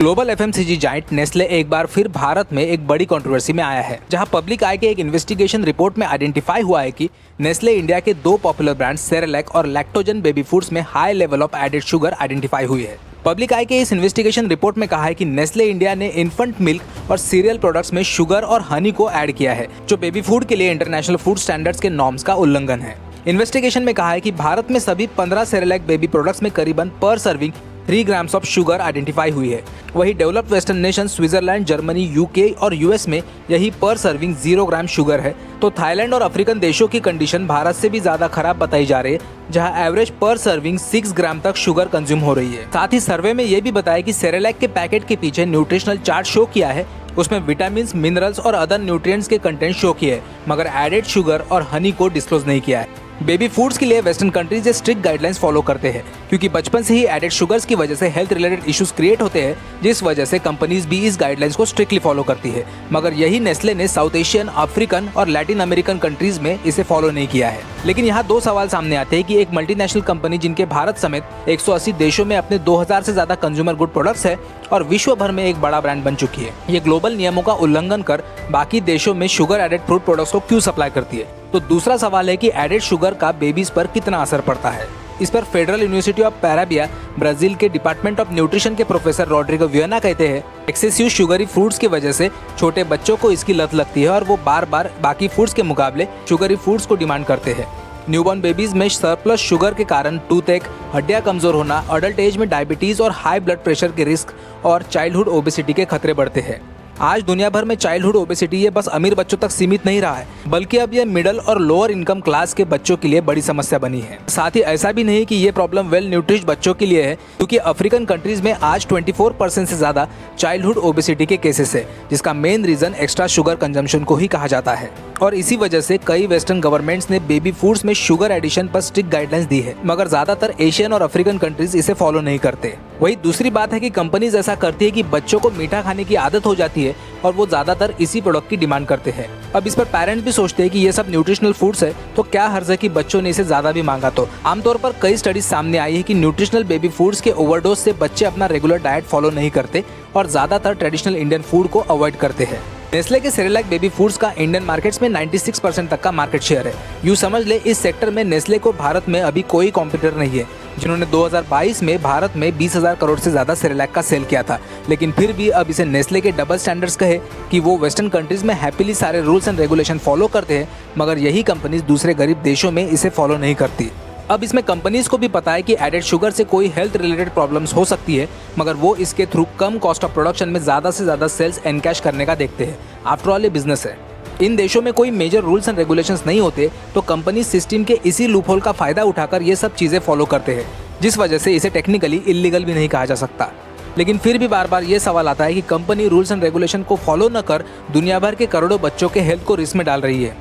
Global FMCG giant Nestle एक बार फिर भारत में एक बड़ी कंट्रोवर्सी में आया है, जहां पब्लिक आई के एक इन्वेस्टिगेशन रिपोर्ट में आइडेंटिफाई हुआ है कि नेस्ले इंडिया के दो पॉपुलर ब्रांड्स सेरेलैक और लैक्टोजन बेबी फूड्स में high level of added sugar identify हुई है। पब्लिक आई के इस इन्वेस्टिगेशन रिपोर्ट में कहा है कि नेस्ले इंडिया ने इन्फेंट मिल्क और सीरियल प्रोडक्ट्स में शुगर और हनी को ऐड किया है, जो बेबी फूड के लिए इंटरनेशनल फूड स्टैंडर्ड्स के नॉर्म्स का उल्लंघन है। इन्वेस्टिगेशन में कहा है कि भारत में सभी 15 सेरेलैक बेबी प्रोडक्ट्स में करीबन पर serving 3 grams of sugar identify हुई है। वही developed western nation Switzerland, Germany, UK और यूएस में यही पर सर्विंग 0 ग्राम शुगर है। तो थाईलैंड और अफ्रीकन देशों की कंडीशन भारत से भी ज्यादा खराब बताई जा रही है, जहां एवरेज पर सर्विंग 6 ग्राम तक शुगर कंज्यूम हो रही है। साथ ही सर्वे में ये भी बताया कि सेरेलैक के पैकेट के पीछे न्यूट्रिशनल चार्ट शो किया है, उसमें विटामिन, मिनरल्स और अदर न्यूट्रिएंट्स के कंटेंट शो किए हैं, मगर एडेड शुगर और हनी को डिस्क्लोज नहीं किया है। बेबी फूड्स के लिए western countries strict guidelines follow करते हैं, क्योंकि बचपन से ही एडेड शुगर्स की वजह से हेल्थ रिलेटेड इश्यूज क्रिएट होते हैं, जिस वजह से कंपनीज भी इस गाइडलाइंस को स्ट्रिक्टली फॉलो करती है। मगर यही नेस्ले ने साउथ एशियन, अफ्रीकन और लैटिन अमेरिकन कंट्रीज में इसे फॉलो नहीं किया है। लेकिन यहाँ दो सवाल सामने आते हैं कि एक मल्टीनेशनल कंपनी जिनके भारत समेत 180 देशों में अपने 2000 से ज्यादा कंज्यूमर गुड प्रोडक्ट्स है और विश्व भर में एक बड़ा ब्रांड बन चुकी है, ये ग्लोबल नियमों का उल्लंघन कर बाकी देशों में शुगर एडेड फूड प्रोडक्ट्स को क्यों सप्लाई करती है। तो दूसरा सवाल है कि एडेड शुगर का बेबीज पर कितना असर पड़ता है। इस पर फेडरल यूनिवर्सिटी ऑफ पैराबिया, ब्राजील के डिपार्टमेंट ऑफ न्यूट्रिशन के प्रोफेसर रॉड्रिगो वियना कहते हैं, एक्सेसिव शुगरी फूड्स की वजह से छोटे बच्चों को इसकी लत लगती है और वो बार बार बाकी फूड्स के मुकाबले शुगरी फूड्स को डिमांड करते हैं। न्यूबॉर्न बेबीज में सरप्लस शुगर के कारण टूथएक, हड्डियां कमजोर होना, अडल्ट एज में डायबिटीज और हाई ब्लड प्रेशर के रिस्क और चाइल्डहुड ओबेसिटी के खतरे बढ़ते हैं। आज दुनिया भर में चाइल्डहुड ओबेसिटी ये बस अमीर बच्चों तक सीमित नहीं रहा है, बल्कि अब ये मिडिल और लोअर इनकम क्लास के बच्चों के लिए बड़ी समस्या बनी है। साथ ही ऐसा भी नहीं कि ये प्रॉब्लम वेल न्यूट्रिश बच्चों के लिए है, क्योंकि अफ्रीकन कंट्रीज में आज 24% से ज्यादा चाइल्डहुड ओबेसिटी के केसेस है, जिसका main reason extra sugar consumption को ही कहा जाता है। और इसी वजह से कई वेस्टर्न गवर्नमेंट्स ने बेबी फूड्स में शुगर एडिशन पर स्ट्रिक्ट गाइडलाइंस दी है, मगर ज्यादातर एशियन और अफ्रीकन कंट्रीज इसे फॉलो नहीं करते। वही दूसरी बात है कि कंपनीज ऐसा करती है कि बच्चों को मीठा खाने की आदत हो जाती है और वो ज्यादातर इसी प्रोडक्ट की डिमांड करते हैं। अब इस पर पेरेंट्स भी सोचते हैं कि ये सब न्यूट्रिशनल फूड्स है, तो क्या हर्ज है कि बच्चों ने इसे ज्यादा भी मांगा। तो आमतौर पर कई स्टडीज सामने आई है कि न्यूट्रिशनल बेबी फूड्स के ओवरडोज से बच्चे अपना रेगुलर डाइट फॉलो नहीं करते और ज्यादातर ट्रेडिशनल इंडियन फूड को अवॉइड करते हैं। नेस्ले के सेरेलैक बेबी फूड्स का इंडियन मार्केट्स में 96% तक का मार्केट शेयर है। यूँ समझ ले, इस सेक्टर में नेस्ले को भारत में अभी कोई कॉम्पिटिटर नहीं है, जिन्होंने 2022 में भारत में 20,000 करोड़ से ज्यादा सेरेलैक का सेल किया था। लेकिन फिर भी अब इसे नेस्ले के डबल स्टैंडर्ड्स कहे कि वो वेस्टर्न कंट्रीज में हैप्पीली सारे रूल्स एंड रेगुलेशन फॉलो करते हैं, मगर यही कंपनीज दूसरे गरीब देशों में इसे फॉलो नहीं करती। अब इसमें कंपनीज को भी पता है कि एडेड शुगर से कोई हेल्थ रिलेटेड प्रॉब्लम्स हो सकती है, मगर वो इसके through come cost of production में ज़्यादा से ज़्यादा सेल्स एनकैश करने का देखते हैं। आफ्टर ऑल ये बिजनेस है। इन देशों में कोई मेजर रूल्स एंड रेगुलेशंस नहीं होते, तो कंपनी सिस्टम के इसी लूपहोल का फायदा उठाकर ये सब चीज़ें फॉलो करते हैं, जिस वजह से इसे टेक्निकली इलीगल भी नहीं कहा जा सकता। लेकिन फिर भी बार बार ये सवाल आता है कि कंपनी रूल्स एंड रेगुलेशन को फॉलो न कर दुनिया भर के करोड़ों बच्चों के हेल्थ को रिस्क में डाल रही है।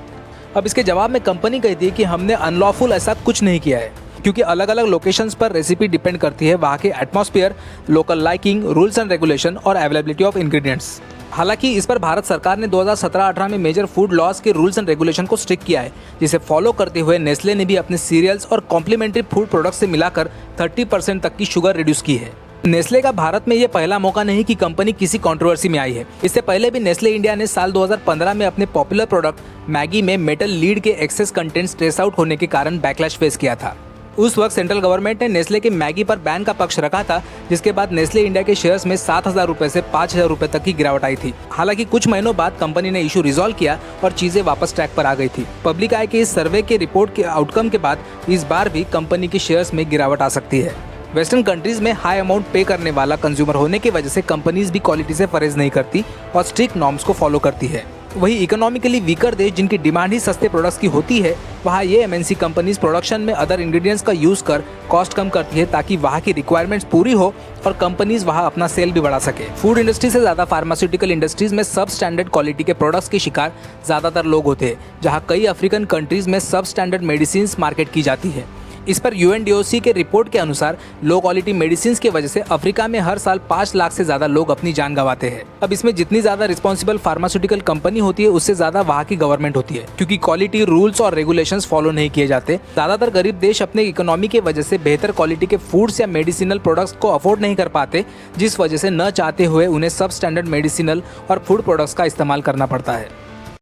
अब इसके जवाब में कंपनी कहती है कि हमने अनलॉफुल ऐसा कुछ नहीं किया है, क्योंकि अलग अलग लोकेशंस पर रेसिपी डिपेंड करती है वहाँ के atmosphere, local liking, rules and regulation और अवेलेबिलिटी ऑफ इंग्रेडिएंट्स। हालांकि इस पर भारत सरकार ने 2017-18 में मेजर फूड लॉज के रूल्स एंड रेगुलेशन को स्ट्रिक्ट किया है, जिसे फॉलो करते हुए नेस्ले ने भी अपने सीरियल्स और कॉम्प्लीमेंट्री फूड प्रोडक्ट्स से मिलाकर 30% तक की शुगर रिड्यूस की है। नेस्ले का भारत में ये पहला मौका नहीं कि कंपनी किसी कंट्रोवर्सी में आई है। इससे पहले भी नेस्ले इंडिया ने साल 2015 में अपने पॉपुलर प्रोडक्ट मैगी में मेटल लीड के एक्सेस कंटेंट्स ट्रेस आउट होने के कारण बैकलैश फेस किया था। उस वक्त सेंट्रल गवर्नमेंट ने नेस्ले के मैगी पर बैन का पक्ष रखा था, जिसके बाद नेस्ले इंडिया के शेयर्स में 7,000 रुपए से 5,000 रुपए तक की गिरावट आई थी। हालांकि कुछ महीनों बाद कंपनी ने इशू रिजॉल्व किया और चीजें वापस ट्रैक पर आ गई थी। पब्लिक आई के इस सर्वे के रिपोर्ट के आउटकम के बाद इस बार भी कंपनी के शेयर्स में गिरावट आ सकती है। वेस्टर्न कंट्रीज में हाई अमाउंट पे करने वाला कंज्यूमर होने की वजह से कंपनीज भी क्वालिटी से परहेज नहीं करती और स्ट्रिक्ट नॉर्म्स को फॉलो करती है। वही इकोनॉमिकली वीकर देश जिनकी डिमांड ही सस्ते प्रोडक्ट्स की होती है, वहाँ ये एमएनसी कंपनीज प्रोडक्शन में अदर इंग्रेडिएंट्स का यूज कर कॉस्ट कम करती है, ताकि वहाँ की रिक्वायरमेंट्स पूरी हो और कंपनीज वहाँ अपना सेल भी बढ़ा सके। फूड इंडस्ट्री से ज्यादा फार्मास्यूटिकल इंडस्ट्रीज में सब स्टैंडर्ड क्वालिटी के प्रोडक्ट्स के शिकार ज्यादातर लोग होते हैं, जहाँ कई अफ्रीकन कंट्रीज में सब स्टैंडर्ड मेडिसिन मार्केट की जाती है। इस पर UNDOC के रिपोर्ट के अनुसार लो क्वालिटी मेडिसिन की वजह से अफ्रीका में हर साल 5 लाख से ज्यादा लोग अपनी जान गंवाते हैं। अब इसमें जितनी ज्यादा रिस्पॉन्सिबल फार्मास्यूटिकल कंपनी होती है उससे ज्यादा वहाँ की गवर्नमेंट होती है, क्योंकि क्वालिटी रूल्स और रेगुलेशंस फॉलो नहीं किए जाते। ज्यादातर गरीब देश अपने इकोनॉमी की वजह से बेहतर क्वालिटी के फूड्स या मेडिसिनल प्रोडक्ट्स को अफोर्ड नहीं कर पाते, जिस वजह से न चाहते हुए उन्हें सब स्टैंडर्ड मेडिसिनल और फूड प्रोडक्ट्स का इस्तेमाल करना पड़ता है।